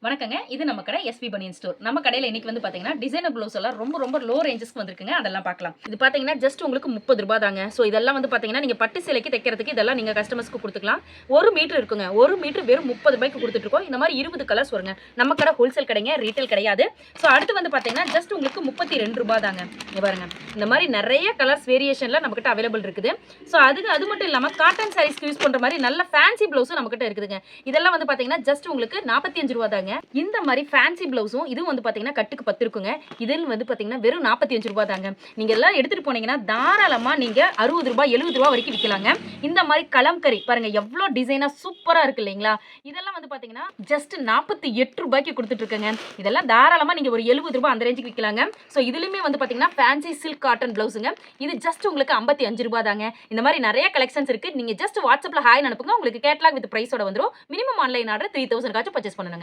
வணக்கங்க. இது நம்ம கடை எஸ்பி பனியன் ஸ்டோர். நம்ம கடையில இன்னைக்கு வந்து பாத்தீங்கன்னா டிசைனர் ப்ளவுஸ் எல்லாம் ரொம்ப லோ ரேஞ்சஸ்க்கு வந்திருக்குங்க. அதெல்லாம் பார்க்கலாம். இது பாத்தீங்கன்னா ஜஸ்ட் உங்களுக்கு 30 ரூபாய் தாங்க. சோ இதெல்லாம் வந்து பாத்தீங்கன்னா நீங்க பட்டு சேலைக்கு தைக்கிறதுக்கு இதெல்லாம் நீங்க கஸ்டமர்ஸ்க்கு கொடுத்துக்கலாம். 1 மீட்டர் இருக்குங்க. 1 மீட்டர் வெறும் 30 ரூபாய்க்கு கொடுத்துட்டு இருக்கோம். இந்த மாதிரி 20 கலர்ஸ் வருங்க. நம்ம கடை ஹோல்சேல் கடைங்க, ரீட்டைல் கிடையாது. சோ அடுத்து வந்து பாத்தீங்கன்னா ஜஸ்ட் உங்களுக்கு 32 ரூபாய் தாங்க. இங்க பாருங்க. இந்த மாதிரி நிறைய கலர்ஸ் வேரியேஷன்ல நம்ம கிட்ட அவைலபிள் இருக்குது. சோ அது மட்டும் இல்லாம காட்டன் சாரீஸ்க்கு யூஸ் பண்ற மாதிரி நல்ல ஃபேன்சி ப்ளவுஸும் நம்ம கிட்ட இருக்குதுங்க. இதெல்லாம் வந்து பாத்தீங்கன்னா ஜஸ்ட் உங்களுக்கு 45 ரூபாய் தாங்க. இந்த மாதிரி ஃபேன்சி ப்ளவுஸும் இதுவும் வந்து பாத்தீங்கன்னா கட்டுக்கு 10 இருக்குங்க. இதில் வந்து பாத்தீங்கன்னா வெறும் 45 ரூபாய் தாங்க. நீங்க எல்லாம் எடுத்துட்டு போனீங்கன்னா தாராளமா நீங்க 60 ரூபாய் 70 ரூபாய் வரைக்கும் விற்கலாங்க. இந்த மாதிரி கலம்கரி பாருங்க எவ்வளவு டிசைனா சூப்பரா இருக்கு இல்லைங்களா? இதெல்லாம் வந்து பாத்தீங்கன்னா ஜஸ்ட் 48 ரூபாய்க்கு கொடுத்துட்டு இருக்கேங்க. இதெல்லாம் தாராளமா நீங்க ஒரு 70 ரூபாய் அந்த ரேஞ்சுக்கு விற்கலாங்க. சோ இதுலயுமே வந்து பாத்தீங்கன்னா ஃபேன்சி சில்க் காட்டன் ப்ளவுஸுங்க. இது ஜஸ்ட் உங்களுக்கு 55 ரூபாய் தாங்க. இந்த மாதிரி நிறைய கலெக்ஷன்ஸ் இருக்கு. நீங்க ஜஸ்ட் வாட்ஸ்அப்ல ஹாய் அனுப்புங்க. உங்களுக்கு கேட்டலாக் வித் பிரைஸோட வந்துரும். மினிமம் ஆன்லைன் ஆர்டர் 3000 காச்சும் பர்ச்சேஸ் பண்ணனுங்க.